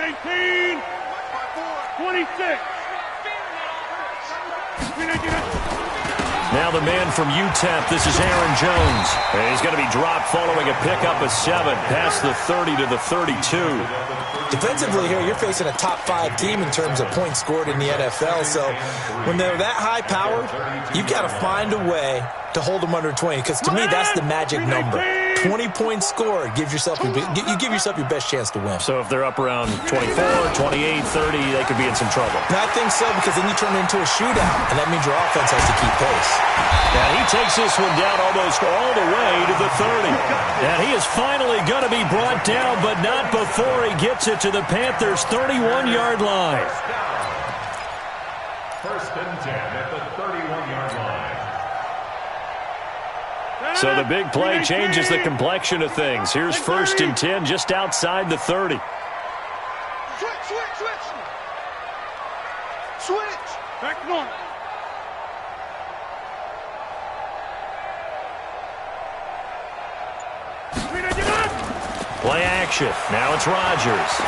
18, 26. Now the man from UTEP, this is Aaron Jones. And he's going to be dropped following a pickup of 7 past the 30 to the 32. Defensively here, you're facing a top-5 team in terms of points scored in the NFL. So when they're that high-powered, you've got to find a way to hold them under 20. Because to me, that's the magic number. 20 points scored gives yourself you give yourself your best chance to win. So if they're up around 24, 28, 30, they could be in some trouble. And I think so, because then you turn it into a shootout, and that means your offense has to keep pace. And he takes this one down almost all the way to the 30. And he is finally going to be brought down, but not before he gets it to the Panthers' 31-yard line. First and 10 at the 31-yard line. So the big play changes the complexion of things. Here's first and 10 just outside the 30. Switch. Back north. Play action. Now it's Rodgers.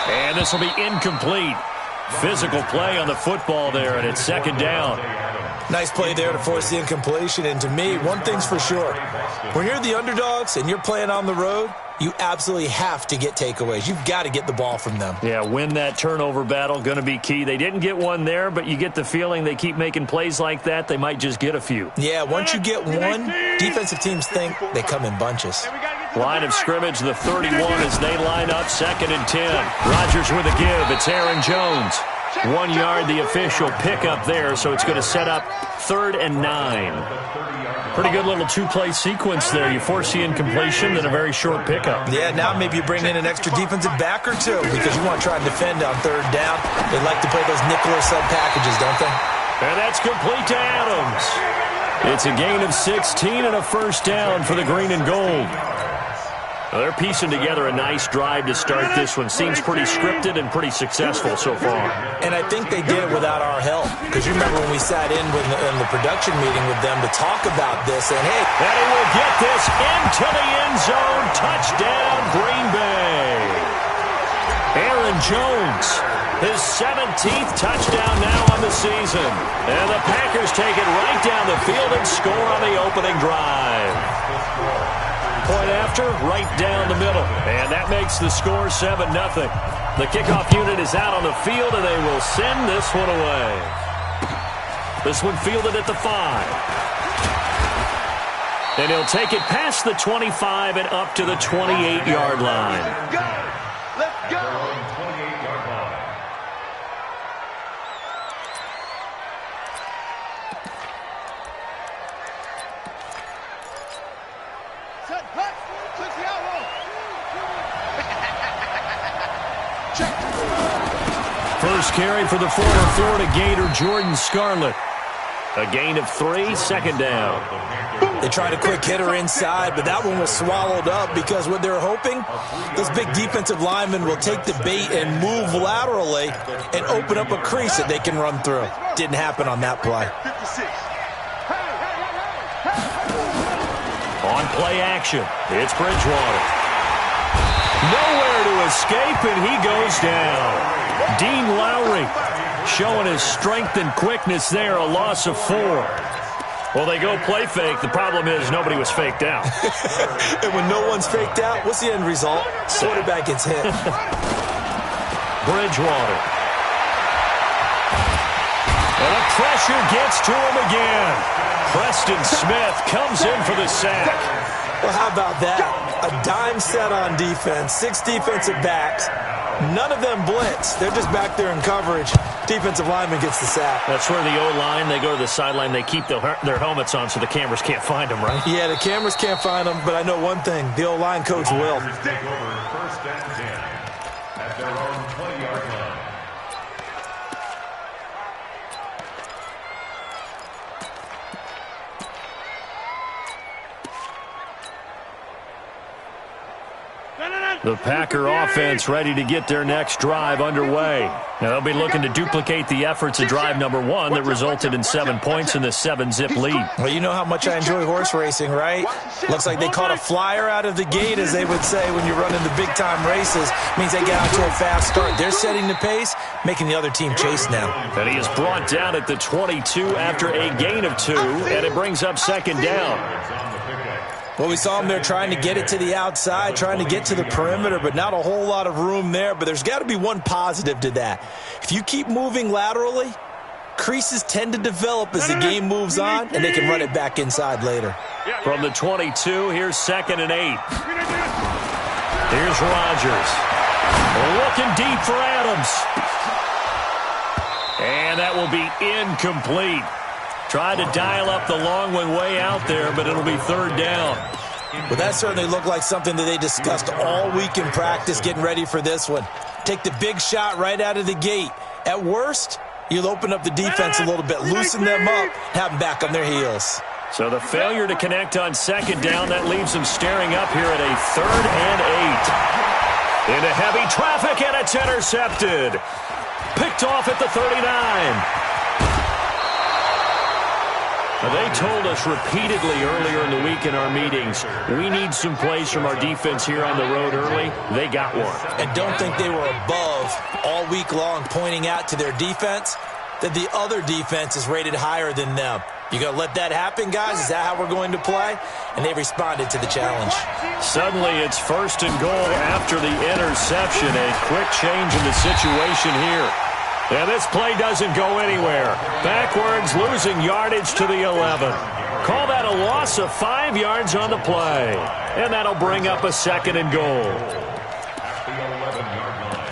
And this will be incomplete. Physical play on the football there, and it's second down. Nice play there to force the incompletion. And to me, one thing's for sure. When you're the underdogs and you're playing on the road, you absolutely have to get takeaways. You've got to get the ball from them. Yeah, win that turnover battle, going to be key. They didn't get one there, but you get the feeling they keep making plays like that, they might just get a few. Yeah, once you get one, defensive teams think they come in bunches. Line of scrimmage, the 31 as they line up, second and 10. Rodgers with a give. It's Aaron Jones. 1 yard, the official pickup there, so it's going to set up third and 9. Pretty good little two-play sequence there. You force the incompletion, then a very short pickup. Yeah, now maybe you bring in an extra defensive back or two because you want to try and defend on third down. They like to play those nickel or sub packages, don't they? And that's complete to Adams. It's a gain of 16 and a first down for the green and gold. Well, they're piecing together a nice drive to start this one. Seems pretty scripted and pretty successful so far. And I think they did it without our help. Because you remember when we sat in the production meeting with them to talk about this. And, hey, and he will get this into the end zone. Touchdown, Green Bay. Aaron Jones, his 17th touchdown now on the season. And the Packers take it right down the field and score on the opening drive. Point after, right down the middle. And that makes the score 7-0. The kickoff unit is out on the field, and they will send this one away. This one fielded at the 5. And he'll take it past the 25 and up to the 28-yard line. Let's go. First carry for the former Florida Gator, Jordan Scarlett. A gain of 3, second down. They tried a quick hitter inside, but that one was swallowed up because what they're hoping, those big defensive linemen will take the bait and move laterally and open up a crease that they can run through. Didn't happen on that play. On play action, it's Bridgewater. Nowhere to escape, and he goes down. Dean Lowry showing his strength and quickness there, a loss of 4. Well, they go play fake. The problem is nobody was faked out. And when no one's faked out, what's the end result? Quarterback gets hit. Bridgewater. And the pressure gets to him again. Preston Smith comes in for the sack. Well, how about that? A dime set on defense, 6 defensive backs. None of them blitz. They're just back there in coverage. Defensive lineman gets the sack. That's where the O-line, they go to the sideline, they keep their helmets on so the cameras can't find them, right? Yeah, the cameras can't find them, but I know one thing. The O-line coach will. Take over first and 10 at their own 20-yard line. The Packer offense ready to get their next drive underway. Now they'll be looking to duplicate the efforts of drive number 1 that resulted in 7 points in the 7-zip lead. Well, you know how much I enjoy horse racing, right? Looks like they caught a flyer out of the gate, as they would say when you're running the big-time races. Means they get out to a fast start. They're setting the pace, making the other team chase now. And he is brought down at the 22 after a gain of 2, and it brings up second down. Well, we saw him there trying to get it to the outside, trying to get to the perimeter, but not a whole lot of room there. But there's got to be one positive to that. If you keep moving laterally, creases tend to develop as the game moves on, and they can run it back inside later. From the 22, here's 2nd and 8. Here's Rodgers. Looking deep for Adams. And that will be incomplete. Tried to dial up the long one way out there, but it'll be 3rd down. Well, that certainly looked like something that they discussed all week in practice, getting ready for this one. Take the big shot right out of the gate. At worst, you'll open up the defense a little bit, loosen them up, have them back on their heels. So the failure to connect on 2nd down, that leaves them staring up here at a 3rd and 8. Into heavy traffic, and it's intercepted. Picked off at the 39. They told us repeatedly earlier in the week in our meetings, we need some plays from our defense here on the road early. They got one. And don't think they were above all week long, pointing out to their defense that the other defense is rated higher than them. You going to let that happen, guys? Is that how we're going to play? And they responded to the challenge. Suddenly it's 1st and goal after the interception. A quick change in the situation here. And this play doesn't go anywhere. Backwards, losing yardage to the 11. Call that a loss of 5 yards on the play. And that'll bring up a 2nd and goal. At the 11-yard line.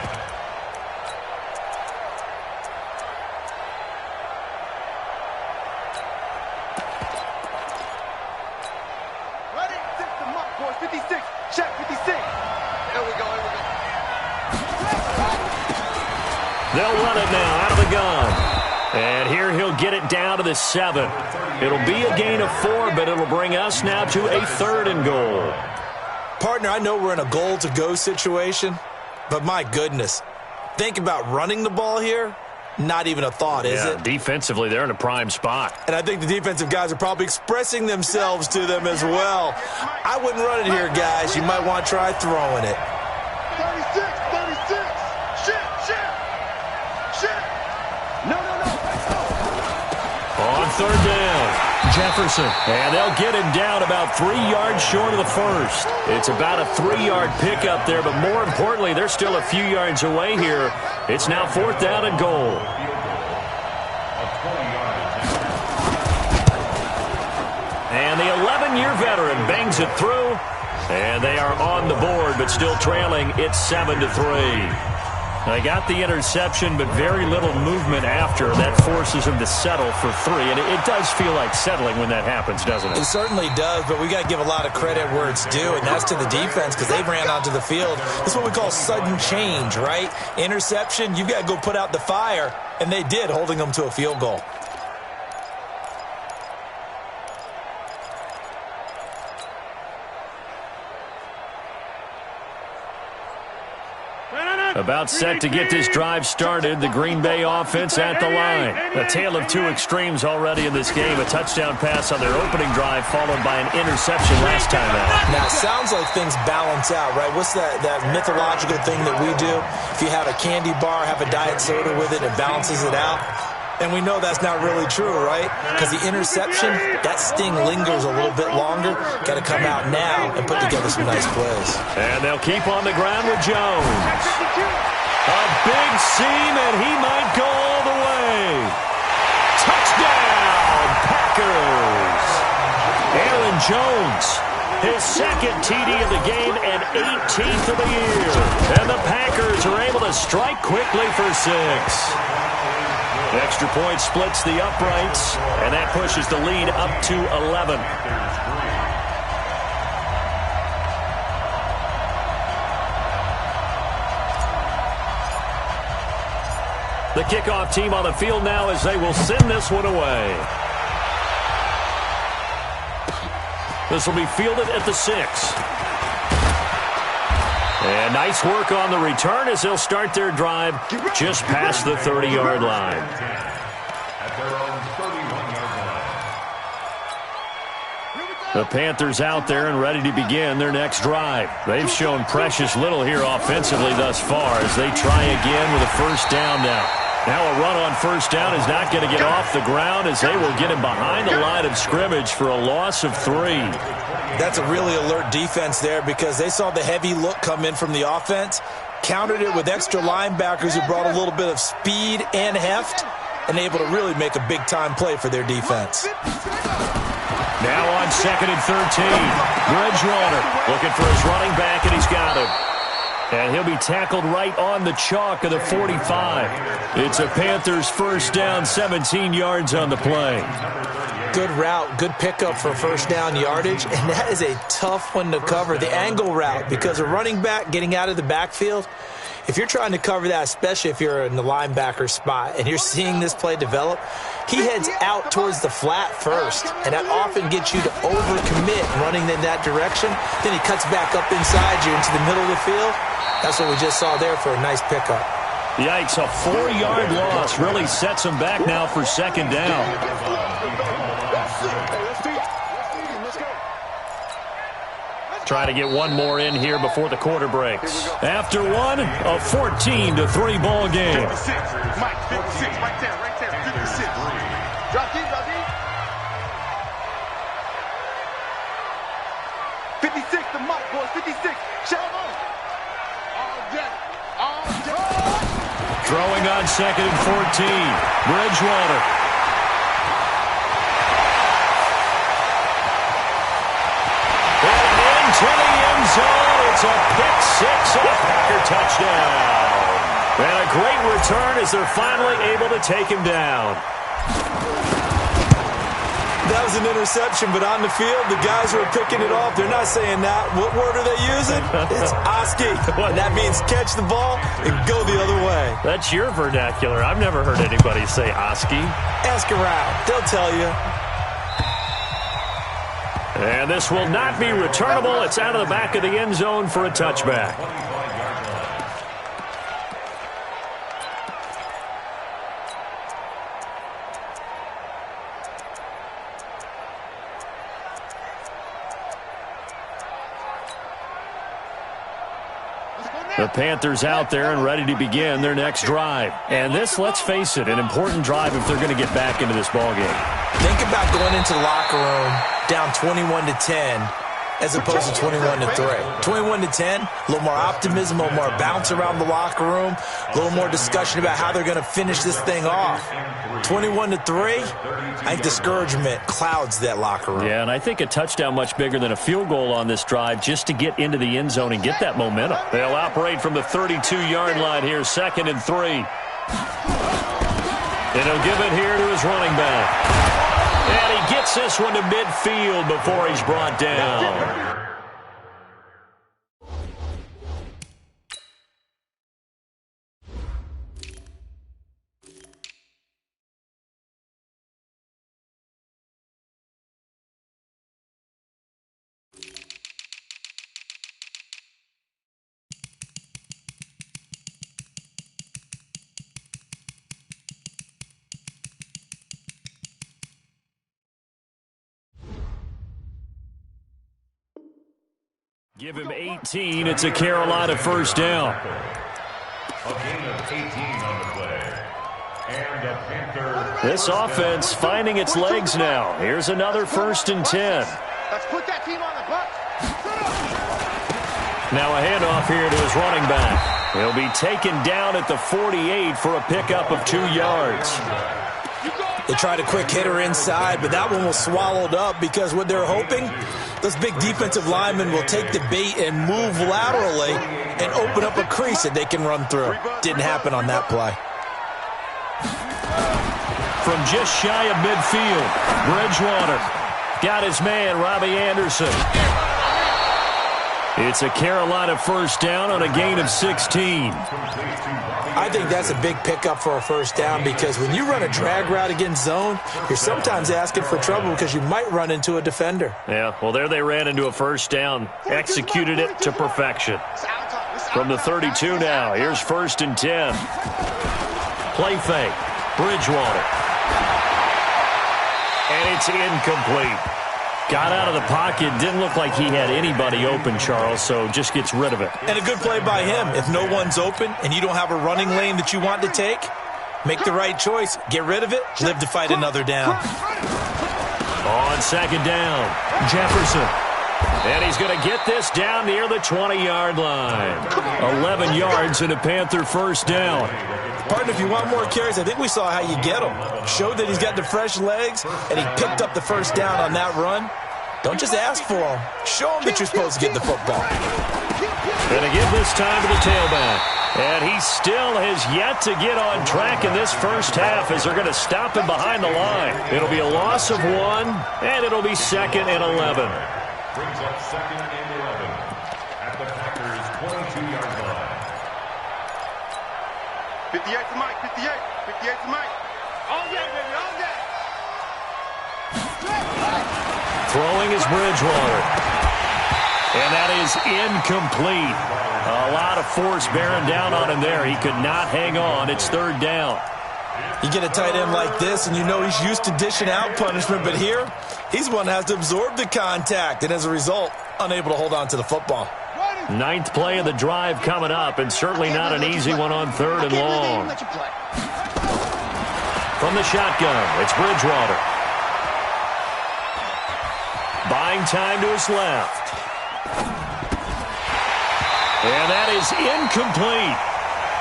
Ready? Set the mark, boys. 56. Check 56. There we go. They'll run it now out of the gun. And here he'll get it down to the 7. It'll be a gain of 4, but it'll bring us now to a 3rd and goal. Partner, I know we're in a goal-to-go situation, but my goodness, think about running the ball here. Not even a thought, is it? Defensively, they're in a prime spot. And I think the defensive guys are probably expressing themselves to them as well. I wouldn't run it here, guys. You might want to try throwing it. 36. No. On 3rd down, Jefferson. And they'll get him down about 3 yards short of the 1st. It's about a 3-yard pickup there, but more importantly, they're still a few yards away here. It's now 4th down and goal. And the 11-year veteran bangs it through. And they are on the board, but still trailing. It's 7-3. They got the interception, but very little movement after. That forces them to settle for 3. And it does feel like settling when that happens, doesn't it? It certainly does, but we got to give a lot of credit where it's due, and that's to the defense because they ran onto the field. That's what we call sudden change, right? Interception, you got to go put out the fire, and they did, holding them to a field goal. About set to get this drive started, the Green Bay offense at the line. A tale of 2 extremes already in this game. A touchdown pass on their opening drive followed by an interception last time out. Now, it sounds like things balance out, right? What's that mythological thing that we do? If you have a candy bar, have a diet soda with it, it balances it out. And we know that's not really true, right? Because the interception, that sting lingers a little bit longer. Got to come out now and put together some nice plays. And they'll keep on the ground with Jones. A big seam, and he might go all the way. Touchdown, Packers. Aaron Jones, his 2nd TD of the game and 18th of the year. And the Packers are able to strike quickly for 6. Extra point splits the uprights, and that pushes the lead up to 11. The kickoff team on the field now as they will send this one away. This will be fielded at the 6. And nice work on the return as they'll start their drive just past the 30-yard line. At their own 31-yard line. The Panthers out there and ready to begin their next drive. They've shown precious little here offensively thus far as they try again with a first down now. Now a run on first down is not going to get off the ground as they will get him behind the line of scrimmage for a loss of 3. That's a really alert defense there because they saw the heavy look come in from the offense, countered it with extra linebackers who brought a little bit of speed and heft, and able to really make a big-time play for their defense. Now on 2nd and 13, Bridgewater looking for his running back, and he's got him. And he'll be tackled right on the chalk of the 45. It's a Panthers first down, 17 yards on the play. Good route, good pickup for first down yardage, and that is a tough one to cover, the angle route, because a running back getting out of the backfield, if you're trying to cover that, especially if you're in the linebacker spot and you're seeing this play develop, he heads out towards the flat first, and that often gets you to overcommit running in that direction. Then he cuts back up inside you into the middle of the field. That's what we just saw there for a nice pickup. Yikes, a 4-yard loss really sets him back now for second down. Try to get one more in here before the quarter breaks. After one, a 14-3 ball game. 56. Mike, 56. Right there, 56. Drop deep, drop deep. 56, the Mike boys, 56. Shout out. All day. All day. Throwing on 2nd and 14. Bridgewater. To the end zone. It's a pick-6 and a Packer touchdown. And a great return as they're finally able to take him down. That was an interception, but on the field, the guys who are picking it off, they're not saying that. What word are they using? It's Oski. And that means catch the ball and go the other way. That's your vernacular. I've never heard anybody say Oski. Ask around. They'll tell you. And this will not be returnable. It's out of the back of the end zone for a touchback. The Panthers out there and ready to begin their next drive. And this, let's face it, an important drive if they're going to get back into this ballgame. Think about going into the locker room down 21-10 as opposed to 21-3. 21-10, a little more optimism, a little more bounce around the locker room, a little more discussion about how they're going to finish this thing off. 21-3, I think discouragement clouds that locker room. Yeah, and I think a touchdown much bigger than a field goal on this drive just to get into the end zone and get that momentum. They'll operate from the 32-yard line here, 2nd and 3. And he'll give it here to his running back. And he gets this one to midfield before he's brought down. Give him 18. It's a Carolina first down. A gain of 18 on the play. And a Panther. This offense finding its legs now. Here's another 1st and 10. Let's put that team on the bus. Now a handoff here to his running back. He'll be taken down at the 48 for a pickup of 2 yards. They tried a quick hitter inside, but that one was swallowed up because what they're hoping, those big defensive linemen will take the bait and move laterally and open up a crease that they can run through. Didn't happen on that play. From just shy of midfield, Bridgewater got his man, Robbie Anderson. It's a Carolina first down on a gain of 16. I think that's a big pickup for a first down because when you run a drag route against zone, you're sometimes asking for trouble because you might run into a defender. Yeah, well, there they ran into a first down, executed it to perfection. From the 32 now, here's 1st and 10. Play fake. Bridgewater. And it's incomplete. Got out of the pocket. Didn't look like he had anybody open, Charles, so just gets rid of it. And a good play by him. If no one's open and you don't have a running lane that you want to take, make the right choice. Get rid of it. Live to fight another down. On 2nd down, Jefferson. And he's going to get this down near the 20-yard line. 11 yards and a Panther 1st down. Partner, if you want more carries, I think we saw how you get them. Showed that he's got the fresh legs, and he picked up the 1st down on that run. Don't just ask for them. Show him that you're supposed to get the football. And again this time to the tailback. And he still has yet to get on track in this first half as they're going to stop him behind the line. It'll be a loss of 1, and it'll be 2nd and 11. Brings up 2nd and 11 at the Packers' 22-yard line. 58 to Mike, 58. 58 to Mike. All day, baby, all day. Throwing is Bridgewater. And that is incomplete. A lot of force bearing down on him there. He could not hang on. It's 3rd down. You get a tight end like this, and you know he's used to dishing out punishment, but here, he's one that has to absorb the contact, and as a result, unable to hold on to the football. 9th play of the drive coming up, and certainly not an easy one on 3rd and long. From the shotgun, it's Bridgewater. Buying time to his left. And that is incomplete.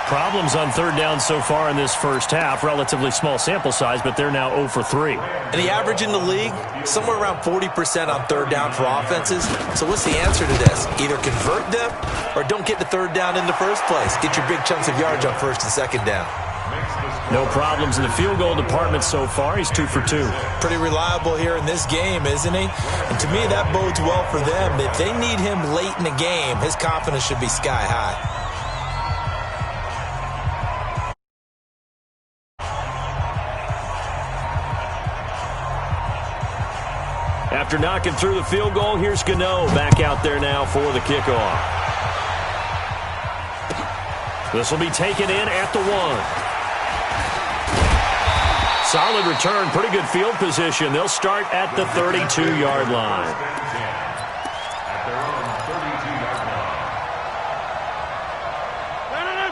Problems on 3rd down so far in this first half. Relatively small sample size, but they're now 0 for 3. And the average in the league, somewhere around 40% on 3rd down for offenses. So what's the answer to this? Either convert them or don't get the 3rd down in the first place. Get your big chunks of yards on 1st and 2nd down. No problems in the field goal department so far. He's 2 for 2. Pretty reliable here in this game, isn't he? And to me, that bodes well for them. If they need him late in the game, his confidence should be sky high. After knocking through the field goal, here's Gano back out there now for the kickoff. This will be taken in at the 1. Solid return, pretty good field position. They'll start at the 32-yard line.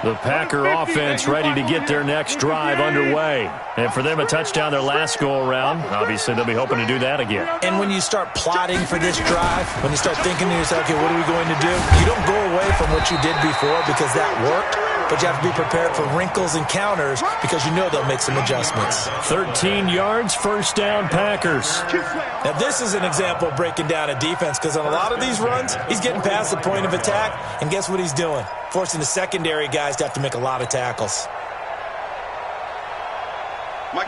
The Packer offense ready to get their next drive underway. And for them, a touchdown their last go-around. Obviously, they'll be hoping to do that again. And when you start plotting for this drive, when you start thinking to yourself, okay, what are we going to do? You don't go away from what you did before because that worked. But you have to be prepared for wrinkles and counters because you know they'll make some adjustments. 13 yards, 1st down, Packers. Now, this is an example of breaking down a defense because on a lot of these runs, he's getting past the point of attack, and guess what he's doing? Forcing the secondary guys to have to make a lot of tackles. Mike.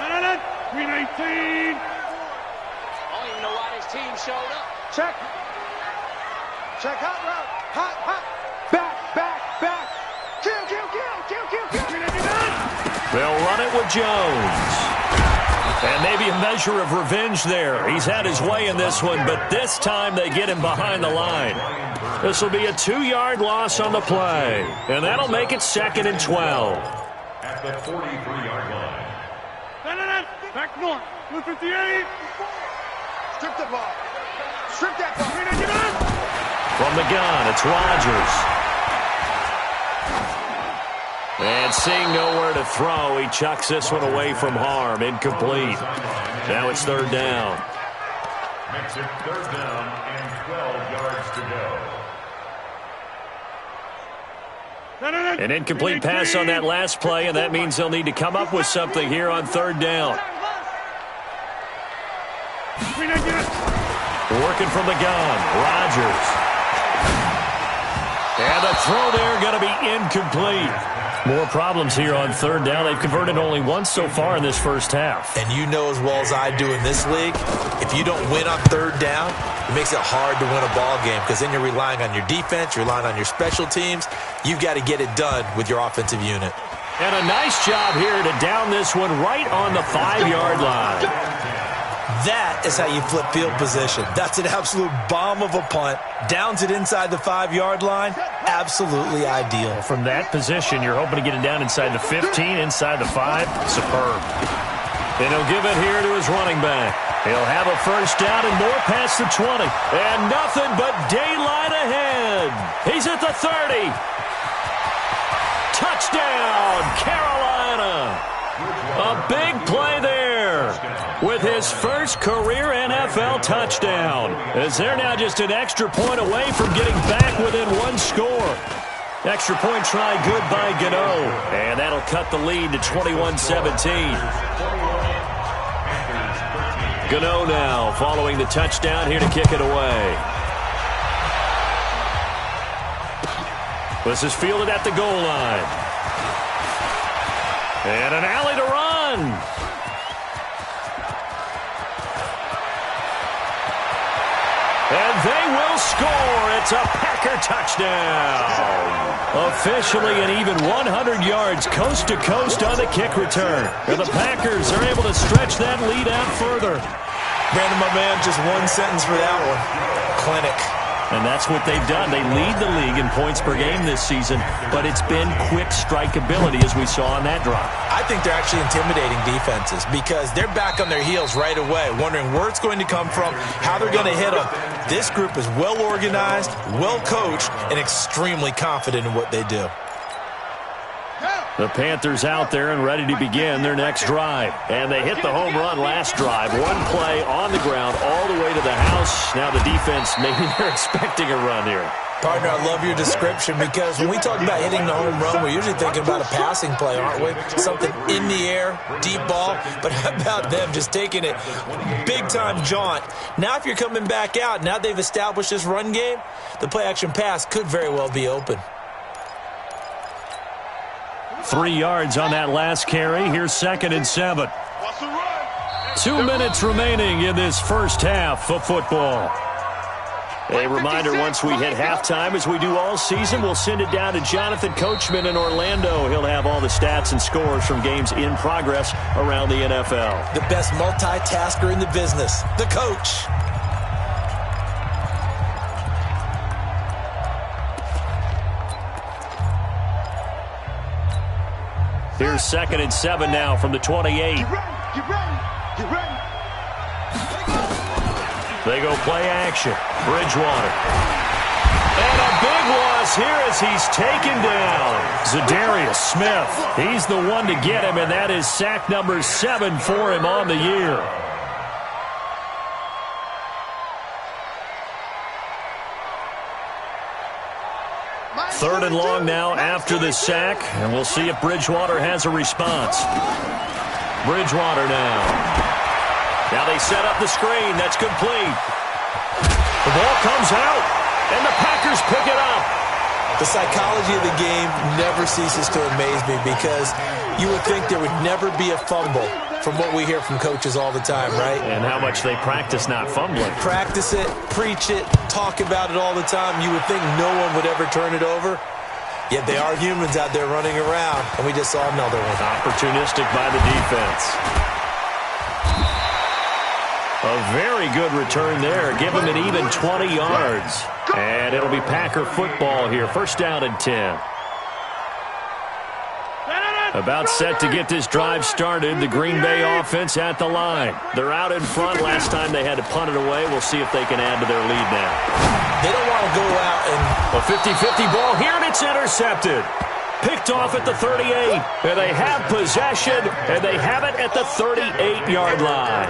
319. I don't even know why this team showed up. Check. Check, hot route. Hot, hot. Back, back, back. Kill, kill, kill, kill, kill, kill. They'll run it with Jones. And maybe a measure of revenge there. He's had his way in this one, but this time they get him behind the line. This will be a 2-yard loss on the play. And that'll make it 2nd and 12. At the 43-yard line. Back north. 258. Strip the ball. Strip that ball. From the gun, it's Rodgers. And seeing nowhere to throw, he chucks this one away from harm. Incomplete. Now it's 3rd down. Makes it 3rd down and 12 yards to go. An incomplete pass on that last play, and that means they'll need to come up with something here on 3rd down. Working from the gun, Rodgers. And the throw there going to be incomplete. More problems here on 3rd down. They've converted only once so far in this first half. And you know as well as I do in this league, if you don't win on 3rd down, it makes it hard to win a ball game because then you're relying on your defense, you're relying on your special teams. You've got to get it done with your offensive unit. And a nice job here to down this one right on the 5-yard line. That is how you flip field position. That's an absolute bomb of a punt. Downs it inside the 5-yard line. absolutely ideal. From that position, you're hoping to get it down inside the 15, inside the 5. Superb. And he'll give it here to his running back. He'll have a first down and more past the 20. And nothing but daylight ahead. He's at the 30. Touchdown, Carolina. A big play there with his first career NFL touchdown, as they're now just an extra point away from getting back within one score. Extra point try good by Gano, and that'll cut the lead to 21-17. Gano now following the touchdown here to kick it away. This is fielded at the goal line. And an alley to run. And they will score. It's a Packer touchdown. Officially an even 100 yards coast to coast on the kick return. And the Packers are able to stretch that lead out further. Brandon, my man, just one sentence for that one. Clinic. And that's what they've done. They lead the league in points per game this season, but it's been quick strike ability as we saw on that drive. I think they're actually intimidating defenses because they're back on their heels right away, wondering where it's going to come from, how they're going to hit them. This group is well organized, well coached, and extremely confident in what they do. The Panthers out there and ready to begin their next drive. And they hit the home run last drive. One play on the ground all the way to the house. Now the defense, maybe they're expecting a run here. Partner, I love your description because when we talk about hitting the home run, we're usually thinking about a passing play, aren't we? Something in the air, deep ball. But how about them just taking it big-time jaunt? Now if you're coming back out, now they've established this run game, the play-action pass could very well be open. 3 yards on that last carry. Here's 2nd and 7. 2 minutes remaining in this first half of football. A reminder, once we hit halftime, as we do all season, we'll send it down to Jonathan Coachman in Orlando. He'll have all the stats and scores from games in progress around the NFL. The best multitasker in the business, the coach. Here's 2nd and 7 now from the 28. Get ready. They go play action. Bridgewater. And a big loss here as he's taken down. Zadarius Smith. He's the one to get him, and that is sack number 7 for him on the year. Third and long now after the sack, and we'll see if Bridgewater has a response. Bridgewater now. Now they set up the screen. That's complete. The ball comes out, and the Packers pick it up. The psychology of the game never ceases to amaze me because you would think there would never be a fumble from what we hear from coaches all the time, right? And how much they practice not fumbling. Practice it, preach it, talk about it all the time. You would think no one would ever turn it over. Yet they are humans out there running around, and we just saw another one. Opportunistic by the defense. A very good return there. Give him an even 20 yards. And it'll be Packer football here. First down and 10. About set to get this drive started. The Green Bay offense at the line. They're out in front. Last time they had to punt it away. We'll see if they can add to their lead now. They don't want to go out and... A 50-50 ball here, and it's intercepted. Picked off at the 38. And they have possession, and they have it at the 38-yard line.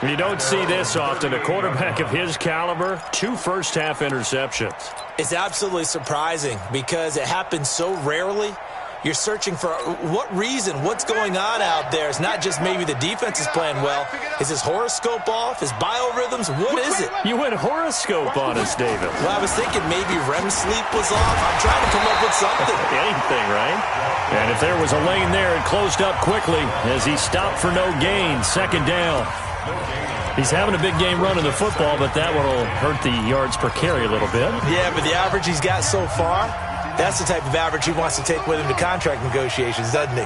You don't see this often. A quarterback of his caliber, 2 first-half interceptions. It's absolutely surprising because it happens so rarely. You're searching for what reason, what's going on out there. It's not just maybe the defense is playing well. Is his horoscope off? His biorhythms? What is it? You went horoscope on us, David. Well, I was thinking maybe REM sleep was off. I'm trying to come up with something. Anything, right? And if there was a lane there, it closed up quickly as he stopped for no gain. 2nd down. He's having a big game running the football, but that one will hurt the yards per carry a little bit. Yeah, but the average he's got so far, that's the type of average he wants to take with him to contract negotiations, doesn't he?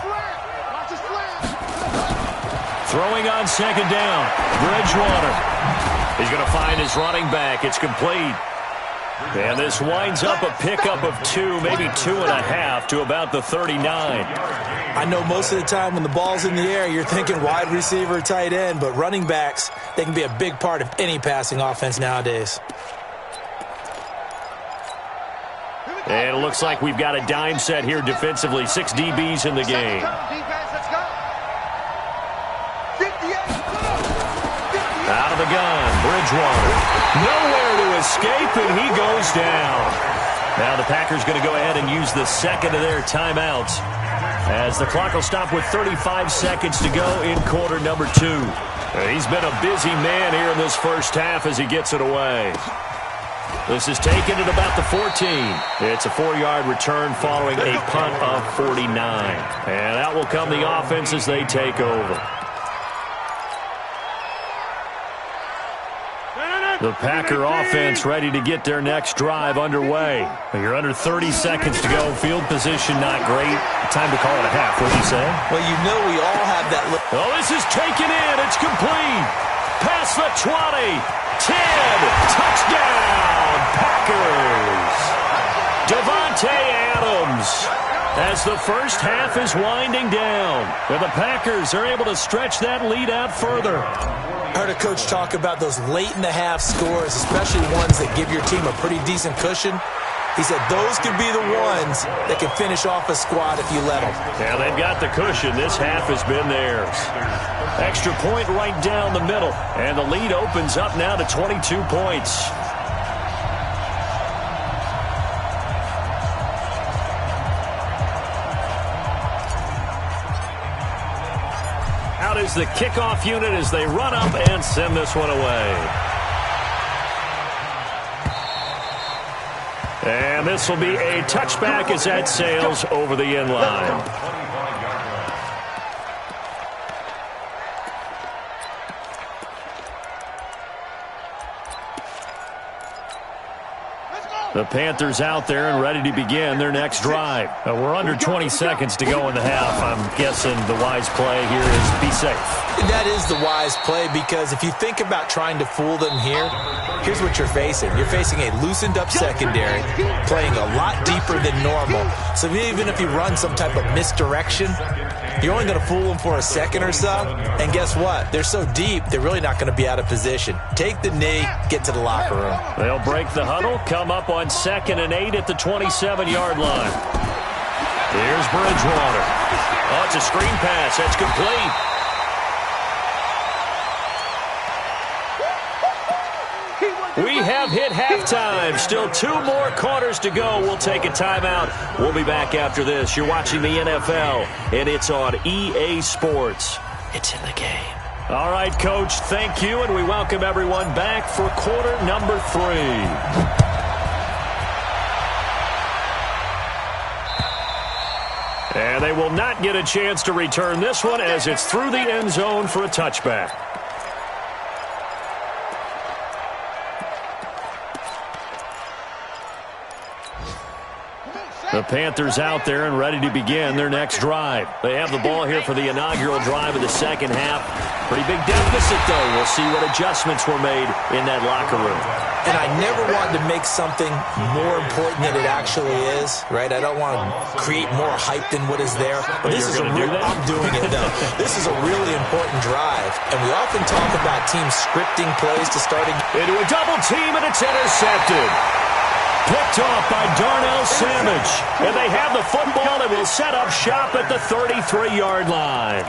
Throwing on 2nd down. Bridgewater. He's going to find his running back. It's complete. And this winds up a pickup of 2, maybe 2.5 to about the 39. I know most of the time when the ball's in the air, you're thinking wide receiver, tight end, but running backs, they can be a big part of any passing offense nowadays. And it looks like we've got a dime set here defensively. 6 DBs in the game. Out of the gun, Bridgewater. Nowhere to escape, and he goes down. Now the Packers going to go ahead and use the second of their timeouts, as the clock will stop with 35 seconds to go in quarter number 2. He's been a busy man here in this first half as he gets it away. This is taken at about the 14. It's a 4-yard return following a punt of 49. And out will come the offense as they take over. The Packer offense ready to get their next drive underway. You're under 30 seconds to go. Field position not great. Time to call it a half, wouldn't you say? Well, you know we all have that. Oh, this is taken in. It's complete. Past the 20. 10. Touchdown, Packers. Davante Adams. As the first half is winding down, and the Packers are able to stretch that lead out further. I heard a coach talk about those late-in-the-half scores, especially ones that give your team a pretty decent cushion. He said those could be the ones that can finish off a squad if you let them. Yeah, they've got the cushion. This half has been theirs. Extra point right down the middle, and the lead opens up now to 22 points. Out is the kickoff unit as they run up and send this one away. And this will be a touchback as that sails over the end line. The Panthers out there and ready to begin their next drive. We're under 20 seconds to go in the half. I'm guessing the wise play here is be safe. That is the wise play, because if you think about trying to fool them here, here's what you're facing. You're facing a loosened up secondary, playing a lot deeper than normal. So even if you run some type of misdirection, you're only going to fool them for a second or so. And guess what? They're so deep, they're really not going to be out of position. Take the knee, get to the locker room. They'll break the huddle, come up on 2nd and 8 at the 27-yard line. Here's Bridgewater. Oh, it's a screen pass. That's complete. We have hit halftime. Still 2 more quarters to go. We'll take a timeout. We'll be back after this. You're watching the NFL, and it's on EA Sports. It's in the game. All right, Coach, thank you, and we welcome everyone back for quarter number 3. And they will not get a chance to return this one as it's through the end zone for a touchback. The Panthers out there and ready to begin their next drive. They have the ball here for the inaugural drive of the second half. Pretty big deficit, though. We'll see what adjustments were made in that locker room. And I never wanted to make something more important than it actually is, right? I don't want to create more hype than what is there. But this is I'm doing it, though. This is a really important drive. And we often talk about teams scripting plays to start into a double team, and it's intercepted. Picked off by Darnell Savage. And they have the football and will set up shop at the 33-yard line.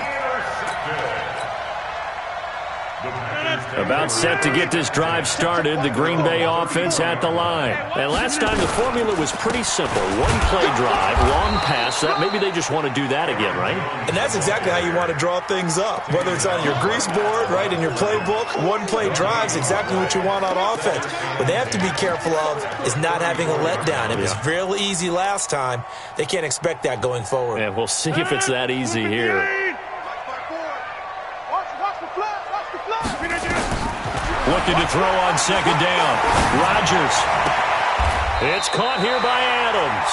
About set to get this drive started, the Green Bay offense at the line. And last time the formula was pretty simple. 1-play drive, long pass. Maybe they just want to do that again, right? And that's exactly how you want to draw things up. Whether it's on your grease board, right, in your playbook, 1-play drive's exactly what you want on offense. What they have to be careful of is not having a letdown. It was real easy last time. They can't expect that going forward. And we'll see if it's that easy here. Looking to throw on second down. Rodgers. It's caught here by Adams.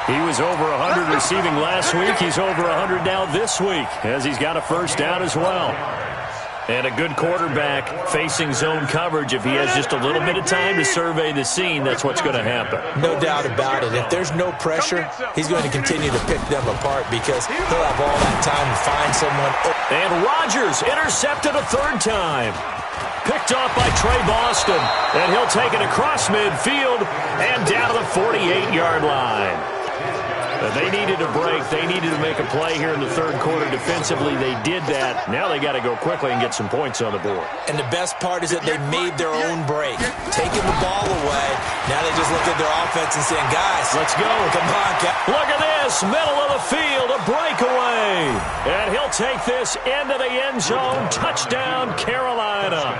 He was over 100 receiving last week. He's over 100 now this week as he's got a first down as well. And a good quarterback facing zone coverage. If he has just a little bit of time to survey the scene, that's what's going to happen. No doubt about it. If there's no pressure, he's going to continue to pick them apart because he'll have all that time to find someone. And Rodgers intercepted a third time. Picked off by Trey Boston. And he'll take it across midfield and down to the 48-yard line. They needed a break. They needed to make a play here in the third quarter defensively. They did that. Now they got to go quickly and get some points on the board. And the best part is that they made their own break, taking the ball away. Now they just look at their offense and saying, guys, let's go. Come on, look at this. Middle of the field, a breakaway. And he'll take this into the end zone. Touchdown, Carolina.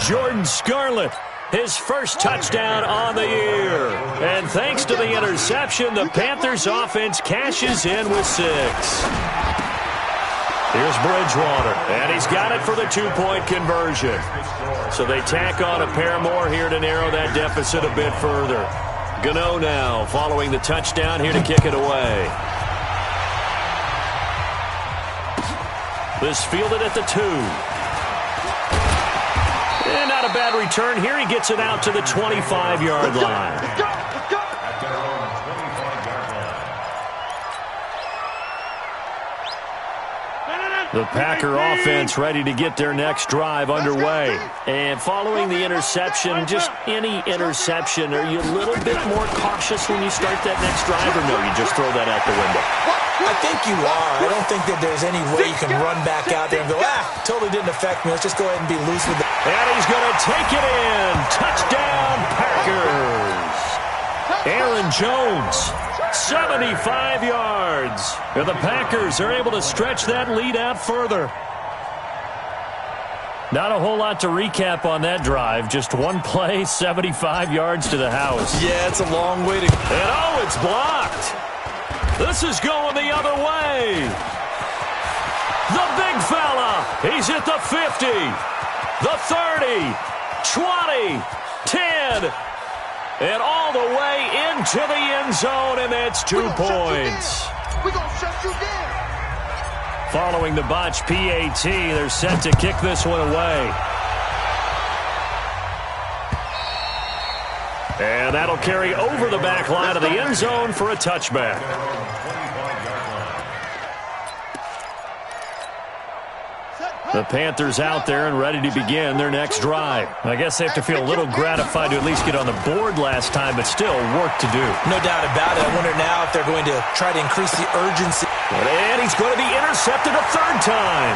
Jordan Scarlett. His first touchdown on the year. And thanks to the interception, the Panthers offense cashes in with 6. Here's Bridgewater, and he's got it for the 2-point conversion. So they tack on a pair more here to narrow that deficit a bit further. Gano now following the touchdown here to kick it away. This fielded at the 2. And not a bad return here. He gets it out to the 25-yard line. The Packer offense ready to get their next drive underway. And following the interception, just any interception, are you a little bit more cautious when you start that next drive, or no, you just throw that out the window? I think you are. I don't think that there's any way you can run back out there and go, totally didn't affect me. Let's just go ahead and be loose with it. And he's going to take it in. Touchdown, Packers. Aaron Jones, 75 yards. And the Packers are able to stretch that lead out further. Not a whole lot to recap on that drive. Just one play, 75 yards to the house. Yeah, it's a long way to go. And it's blocked. This is going the other way. The big fella. He's at the 50, the 30, 20, 10, and all the way into the end zone, and that's 2 points. We're going to shut you down. Following the botch PAT, they're set to kick this one away. And that'll carry over the back line of the end zone for a touchback. The Panthers out there and ready to begin their next drive. I guess they have to feel a little gratified to at least get on the board last time, but still work to do. No doubt about it. I wonder now if they're going to try to increase the urgency. And he's going to be intercepted a third time.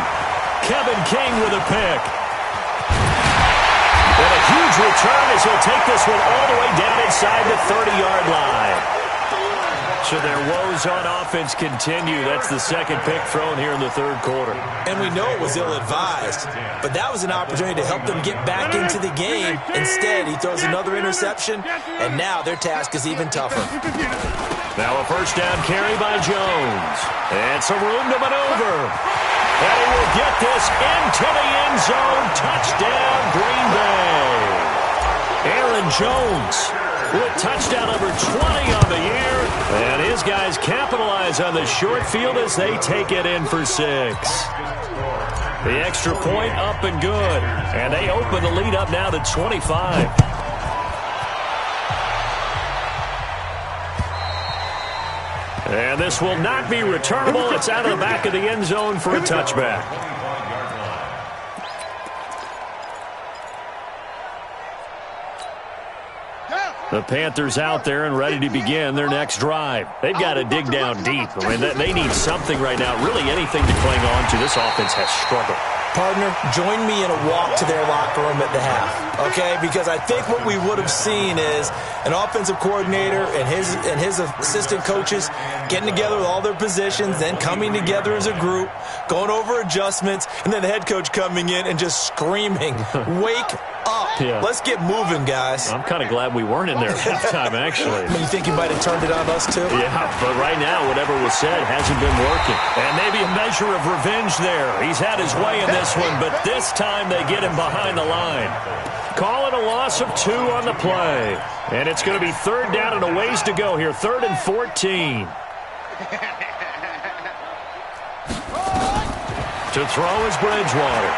Kevin King with a pick. And a huge return as he'll take this one all the way down inside the 30-yard line. So their woes on offense continue. That's the second pick thrown here in the third quarter. And we know it was ill-advised, but that was an opportunity to help them get back into the game. Instead, he throws another interception, and now their task is even tougher. Now a first down carry by Jones. And some room to maneuver. And he will get this into the end zone. Touchdown, Green Bay. Aaron Jones with touchdown number 20 on the year. And his guys capitalize on the short field as they take it in for 6. The extra point up and good. And they open the lead up now to 25. And this will not be returnable. It's out of the back of the end zone for a touchback. The Panthers out there and ready to begin their next drive. They've got to dig down deep. I mean, they need something right now, really anything to cling on to. This offense has struggled. Partner, join me in a walk to their locker room at the half, okay? Because I think what we would have seen is an offensive coordinator and his assistant coaches getting together with all their positions, then coming together as a group, going over adjustments, and then the head coach coming in and just screaming, wake up. Yeah. Let's get moving, guys. I'm kind of glad we weren't in there at halftime, actually. You think you might have turned it on us, too? Yeah, but right now, whatever was said hasn't been working. And maybe a measure of revenge there. He's had his way in this one, but this time they get him behind the line. Call it a loss of 2 on the play. And it's going to be third down and a ways to go here. 3rd and 14. To throw is Bridgewater.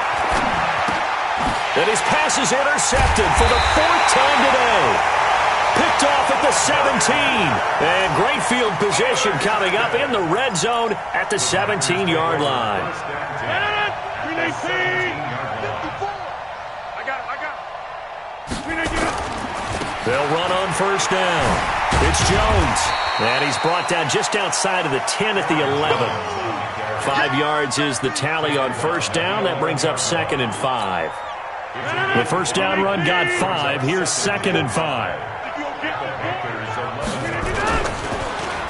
And his pass is intercepted for the 4th time today. Picked off at the 17. And great field position coming up in the red zone at the 17-yard line. They'll run on first down. It's Jones. And he's brought down just outside of the 10 at the 11. 5 yards is the tally on first down. That brings up 2nd and 5. The first down run got 5. Here's 2nd and 5.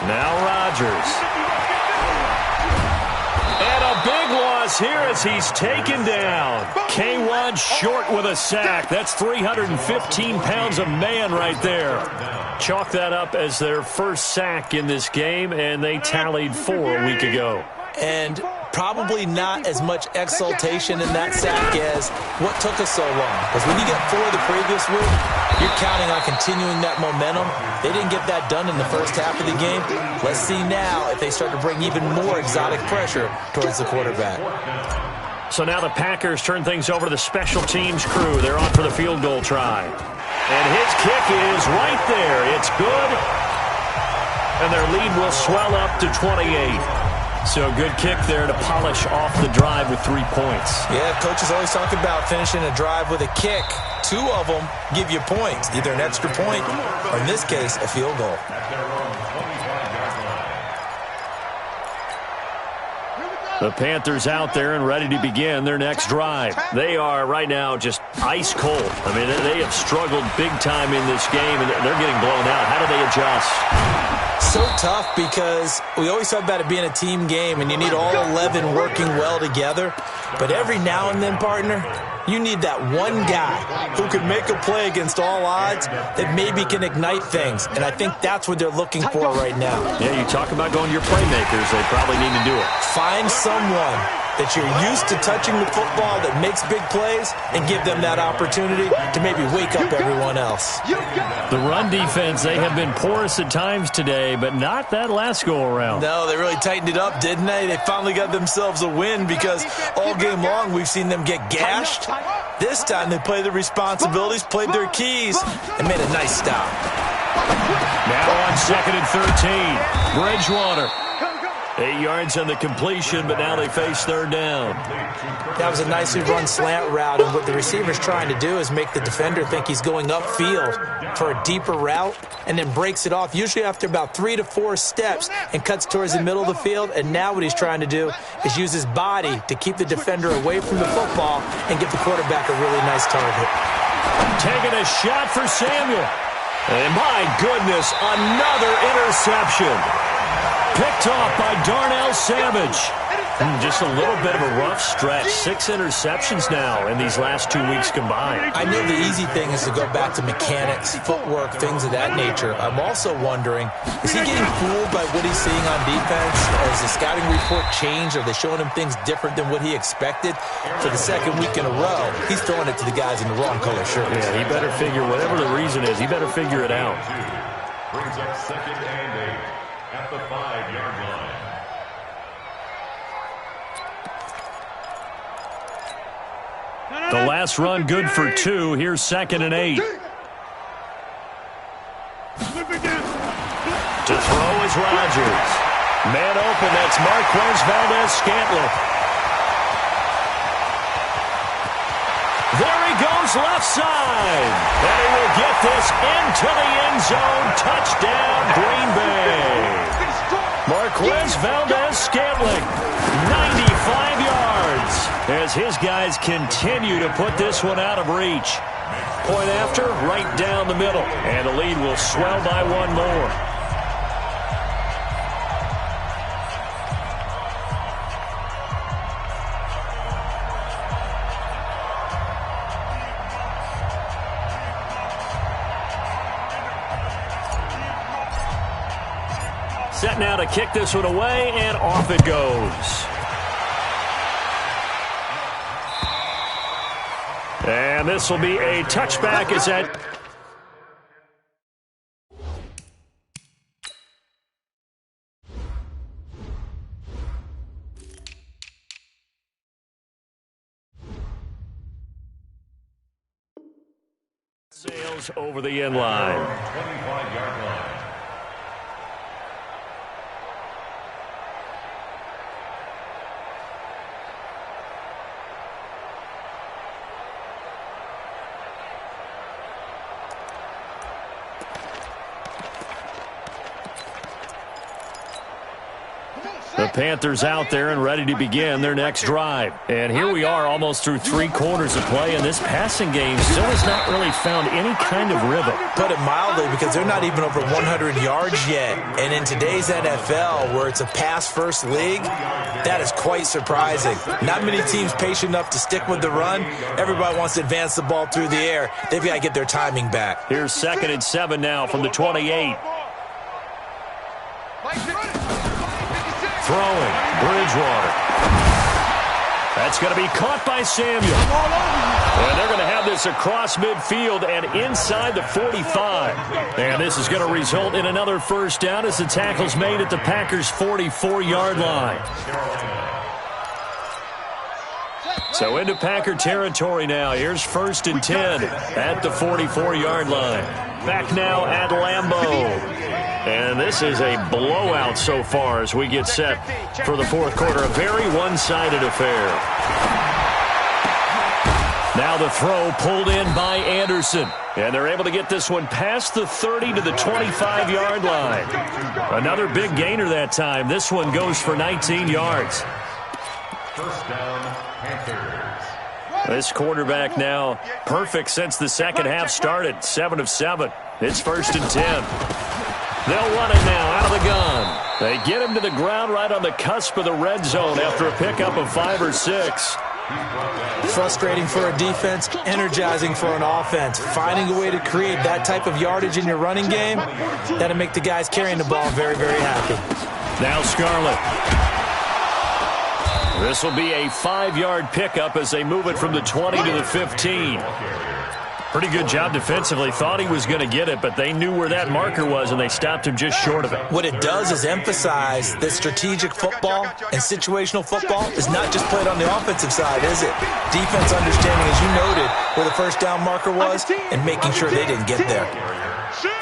Now Rodgers. And a big loss here as he's taken down. K1 short with a sack. That's 315 pounds of man right there. Chalk that up as their first sack in this game, and they tallied 4 a week ago. And probably not as much exultation in that sack as what took us so long. Because when you get 4 the previous week, you're counting on continuing that momentum. They didn't get that done in the first half of the game. Let's see now if they start to bring even more exotic pressure towards the quarterback. So now the Packers turn things over to the special teams crew. They're on for the field goal try. And his kick is right there. It's good. And their lead will swell up to 28. So good kick there to polish off the drive with 3 points. Yeah, coaches always talk about finishing a drive with a kick. 2 of them give you points, either an extra point or, in this case, a field goal. The Panthers out there and ready to begin their next drive. They are right now just ice cold. I mean, they have struggled big time in this game, and they're getting blown out. How do they adjust? So tough because we always talk about it being a team game, and you need all 11 working well together. But every now and then, partner, you need that one guy who can make a play against all odds that maybe can ignite things. And I think that's what they're looking for right now. Yeah, you talk about going to your playmakers. They probably need to do it. Find someone that you're used to touching the football that makes big plays and give them that opportunity to maybe wake up everyone else. The run defense, they have been porous at times today, but not that last go-around. No, they really tightened it up, didn't they? They finally got themselves a win because all game long we've seen them get gashed. This time they played their responsibilities, played their keys, and made a nice stop. Now on 2nd and 13, Bridgewater. 8 yards on the completion, but now they face 3rd down. That was a nicely run slant route, and what the receiver's trying to do is make the defender think he's going upfield for a deeper route and then breaks it off, usually after about 3 to 4 steps, and cuts towards the middle of the field. And now what he's trying to do is use his body to keep the defender away from the football and give the quarterback a really nice target. Taking a shot for Samuel. And my goodness, another interception. Picked off by Darnell Savage. Just a little bit of a rough stretch. 6 interceptions now in these last 2 weeks combined. I know the easy thing is to go back to mechanics, footwork, things of that nature. I'm also wondering, is he getting fooled by what he's seeing on defense? Has the scouting report changed? Are they showing him things different than what he expected? For the 2nd week in a row, he's throwing it to the guys in the wrong color shirts. Yeah, he better figure, whatever the reason is, he better figure it out. Brings up 2nd and 8 at the 5-yard line. The last run good for 2. Here's 2nd and 8. To throw is Rodgers. Man open, that's Marquez Valdez-Scantling. There he goes left side. And he will get this into the end zone. Touchdown, Green Bay. Marquez Valdez-Scantling, 95 yards. As his guys continue to put this one out of reach. Point after, right down the middle. And the lead will swell by 1 more. Set now to kick this one away, and off it goes. And this will be a touchback. Is that Goes over the end line. 25-yard line. The Panthers out there and ready to begin their next drive. And here we are almost through 3 quarters of play, and this passing game still has not really found any kind of rhythm. Put it mildly, because they're not even over 100 yards yet. And in today's NFL, where it's a pass-first league, that is quite surprising. Not many teams patient enough to stick with the run. Everybody wants to advance the ball through the air. They've got to get their timing back. Here's 2nd and 7 now from the 28. Throwing, Bridgewater. That's going to be caught by Samuel. And they're going to have this across midfield and inside the 45. And this is going to result in another first down as the tackle's made at the Packers' 44-yard line. So into Packer territory now. Here's 1st and 10 at the 44-yard line. Back now at Lambeau. And this is a blowout so far as we get set for the 4th quarter. A very one-sided affair. Now the throw pulled in by Anderson. And they're able to get this one past the 30 to the 25-yard line. Another big gainer that time. This one goes for 19 yards. First down, Panthers. This quarterback now perfect since the second half started. 7 of 7. It's 1st and 10. They'll run it now out of the gun. They get him to the ground right on the cusp of the red zone after a pickup of 5 or 6. Frustrating for a defense, energizing for an offense. Finding a way to create that type of yardage in your running game, that'll make the guys carrying the ball very, very happy. Now Scarlett. This will be a 5-yard pickup as they move it from the 20 to the 15. Pretty good job defensively. Thought he was going to get it, but they knew where that marker was, and they stopped him just short of it. What it does is emphasize that strategic football and situational football is not just played on the offensive side, is it? Defense understanding, as you noted, where the first down marker was and making sure they didn't get there.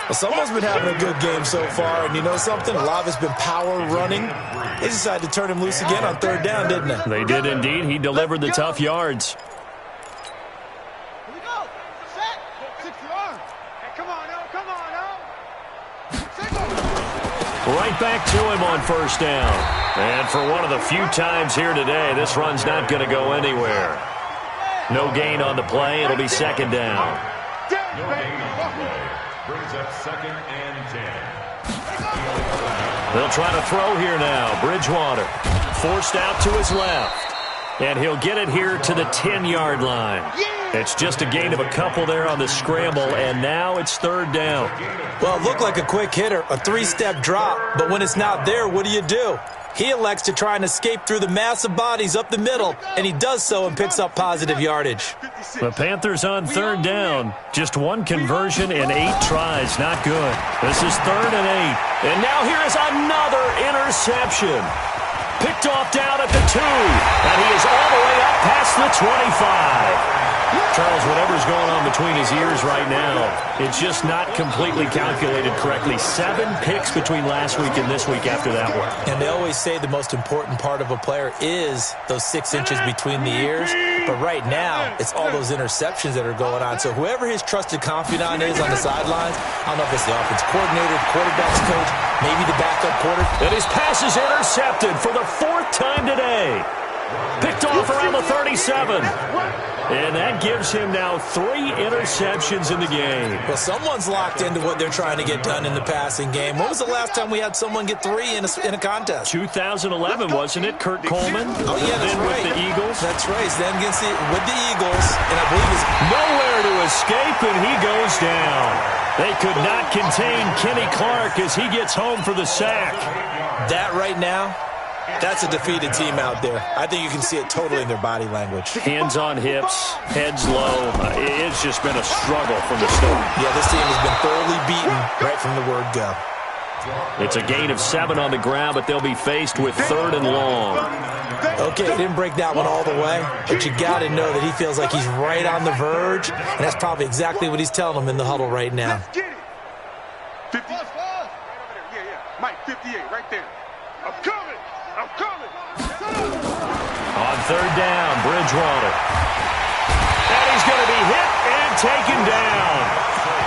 Well, someone's been having a good game so far, and you know something? A lot of it's been power running. They decided to turn him loose again on 3rd down, didn't they? They did indeed. He delivered the tough yards. Right back to him on 1st down. And for one of the few times here today, this run's not going to go anywhere. No gain on the play. It'll be 2nd down. No gain on the play. Brings up 2nd and 10. They'll try to throw here now. Bridgewater forced out to his left. And he'll get it here to the 10-yard line. It's just a gain of a couple there on the scramble, and now it's 3rd down. Well, it looked like a quick hitter, a 3-step drop, but when it's not there, what do? He elects to try and escape through the mass of bodies up the middle, and he does so and picks up positive yardage. The Panthers on 3rd down. Just 1 conversion in 8 tries. Not good. This is 3rd and 8. And now here is another interception. Picked off down at the 2. And he is all the way up past the 25. Charles, whatever's going on between his ears right now, it's just not completely calculated correctly. 7 picks between last week and this week after that one. And they always say the most important part of a player is those 6 inches between the ears. But right now, it's all those interceptions that are going on. So whoever his trusted confidant is on the sidelines, I don't know if it's the offense coordinator, the quarterback's coach, maybe the backup quarterback. And his pass is intercepted for the 4th time today. Picked off around the 37. And that gives him now 3 interceptions in the game. Well, someone's locked into what they're trying to get done in the passing game. When was the last time we had someone get 3 in a contest? 2011, wasn't it? Kurt Coleman? Oh, yeah, that's right. With the Eagles? That's right. Then with the Eagles, and I believe it's nowhere to escape, and he goes down. They could not contain Kenny Clark as he gets home for the sack. That right now, that's a defeated team out there. I think you can see it totally in their body language. Hands on hips, heads low. It's just been a struggle from the start. Yeah, this team has been thoroughly beaten right from the word go. It's a gain of 7 on the ground, but they'll be faced with 3rd and long. Okay, he didn't break that one all the way, but you got to know that he feels like he's right on the verge, and that's probably exactly what he's telling them in the huddle right now. Let's get it. 50. Yeah. Mike, 58, right there. I'm coming. On 3rd down, Bridgewater. And he's going to be hit and taken down.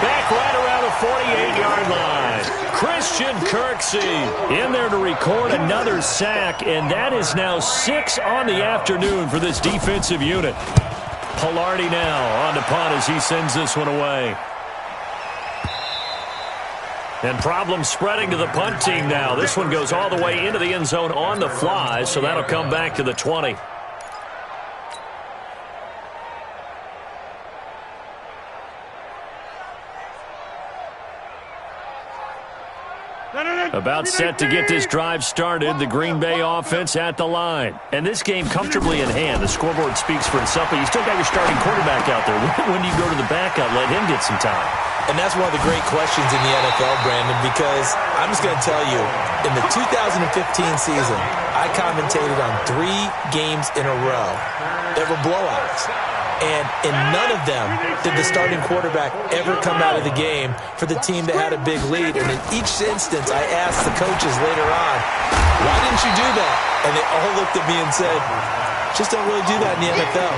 Back right around the 48-yard line. Christian Kirksey in there to record another sack, and that is now 6 on the afternoon for this defensive unit. Pilardi now on to punt as he sends this one away. And problems spreading to the punt team now. This one goes all the way into the end zone on the fly, so that'll come back to the 20. About set to get this drive started, the Green Bay offense at the line. And this game comfortably in hand. The scoreboard speaks for itself, but you still got your starting quarterback out there. When do you go to the backup? Let him get some time. And that's one of the great questions in the NFL, Brandon, because I'm just going to tell you, in the 2015 season, I commentated on 3 games in a row that were blowouts. And in none of them did the starting quarterback ever come out of the game for the team that had a big lead. And in each instance, I asked the coaches later on, why didn't you do that? And they all looked at me and said, just don't really do that in the NFL.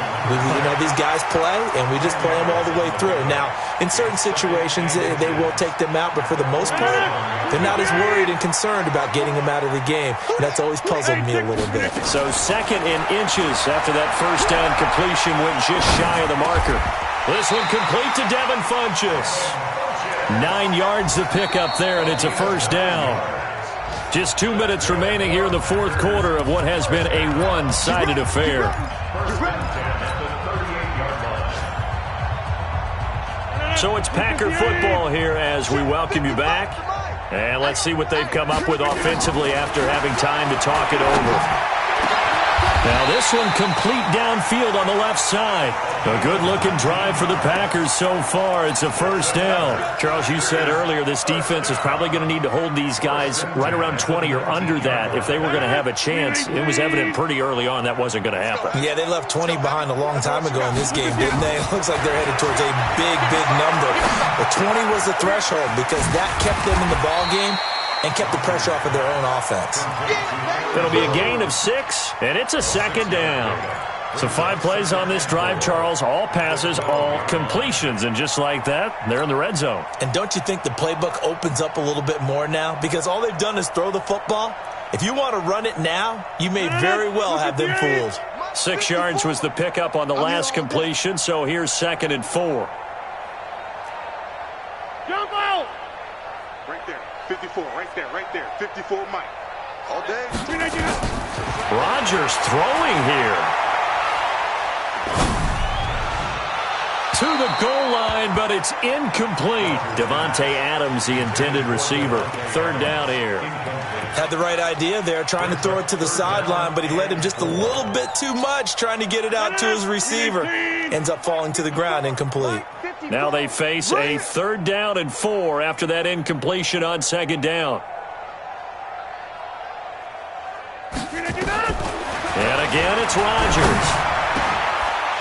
These guys play, and we just play them all the way through. Now, in certain situations, they will take them out, but for the most part, they're not as worried and concerned about getting them out of the game. And that's always puzzled me a little bit. So 2nd and inches after that first down completion went just shy of the marker. This one complete to Devin Funchess. 9 yards to pick up there, and it's a first down. Just 2 minutes remaining here in the 4th quarter of what has been a one-sided affair. So it's Packer football here as we welcome you back. And let's see what they've come up with offensively after having time to talk it over. Now this one complete downfield on the left side. A good-looking drive for the Packers so far. It's a first down. Charles, you said earlier this defense is probably going to need to hold these guys right around 20 or under that if they were going to have a chance. It was evident pretty early on that wasn't going to happen. Yeah, they left 20 behind a long time ago in this game, didn't they? It looks like they're headed towards a big, big number. But 20 was the threshold because that kept them in the ball game and kept the pressure off of their own offense. It'll be a gain of 6, and it's a second down. So 5 plays on this drive, Charles. All passes, all completions. And just like that, they're in the red zone. And don't you think the playbook opens up a little bit more now? Because all they've done is throw the football. If you want to run it now, you may very well have them fooled. 6 yards was the pickup on the last completion, so here's 2nd and 4. Jump out! Right there, 54, right there, 54 Mike. All day. Rodgers throwing here. To the goal line, but it's incomplete. Davante Adams, the intended receiver. 3rd down here. Had the right idea there, trying to throw it to the sideline, but he led him just a little bit too much, trying to get it out to his receiver. Ends up falling to the ground, incomplete. Now they face a 3rd down and 4 after that incompletion on 2nd down. And again, it's Rodgers.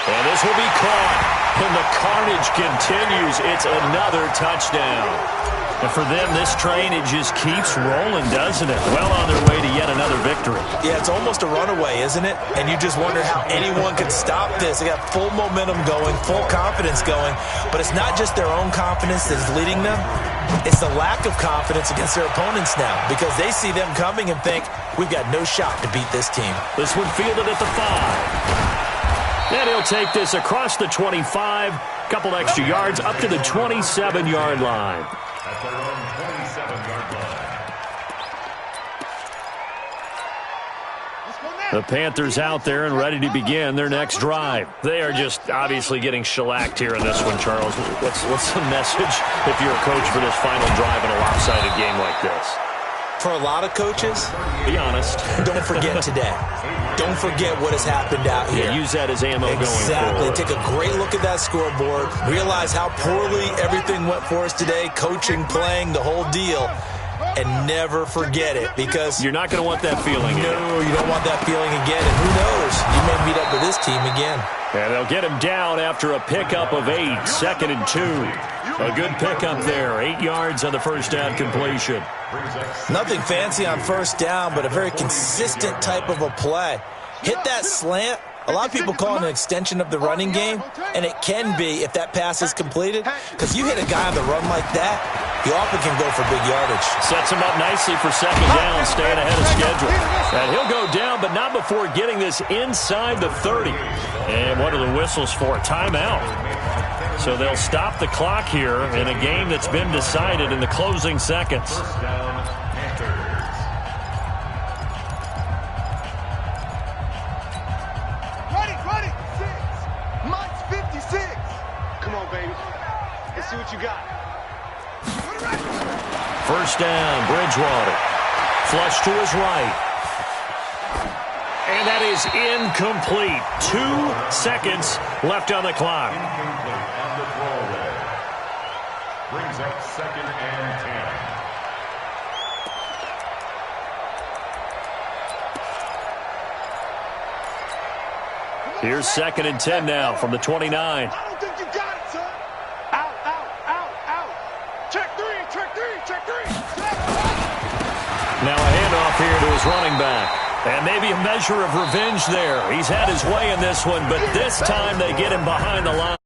And this will be caught. And the carnage continues. It's another touchdown. And for them, this train, it just keeps rolling, doesn't it? Well on their way to yet another victory. Yeah, it's almost a runaway, isn't it? And you just wonder how anyone could stop this. They got full momentum going, full confidence going. But it's not just their own confidence that is leading them. It's the lack of confidence against their opponents now because they see them coming and think, we've got no shot to beat this team. This one fielded at the 5. And he'll take this across the 25, couple extra yards up to the 27-yard line. At their own 27-yard line. The Panthers out there and ready to begin their next drive. They are just obviously getting shellacked here in this one, Charles. What's the message if you're a coach for this final drive in a lopsided game like this? For a lot of coaches, be honest. Don't forget today. Don't forget what has happened out here. Yeah, use that as ammo going forward. Exactly. Take a great look at that scoreboard. Realize how poorly everything went for us today. Coaching, playing, the whole deal. and never forget it, because you're not going to want that feeling again. No, you don't want that feeling again, and who knows, you may meet up with this team again. And they'll get him down after a pickup of 8, 2nd and 2. A good pickup there, 8 yards on the first down completion. Nothing fancy on first down, but a very consistent type of a play. Hit that slant. A lot of people call it an extension of the running game, and it can be if that pass is completed, because you hit a guy on the run like that, he often can go for big yardage. Sets him up nicely for 2nd down, staying ahead of schedule. And he'll go down, but not before getting this inside the 30. And what are the whistles for? Timeout. So they'll stop the clock here in a game that's been decided in the closing seconds. See what you got. First down, Bridgewater. Flush to his right. And that is incomplete. 2 seconds left on the clock. Incomplete on the throwaway. Brings up 2nd and 10. Here's 2nd and 10 now from the 29. I don't think you got it, son. Out, out, out, out. Check 3, check 3, check 3. Now a handoff here to his running back. And maybe a measure of revenge there. He's had his way in this one, but this time they get him behind the line.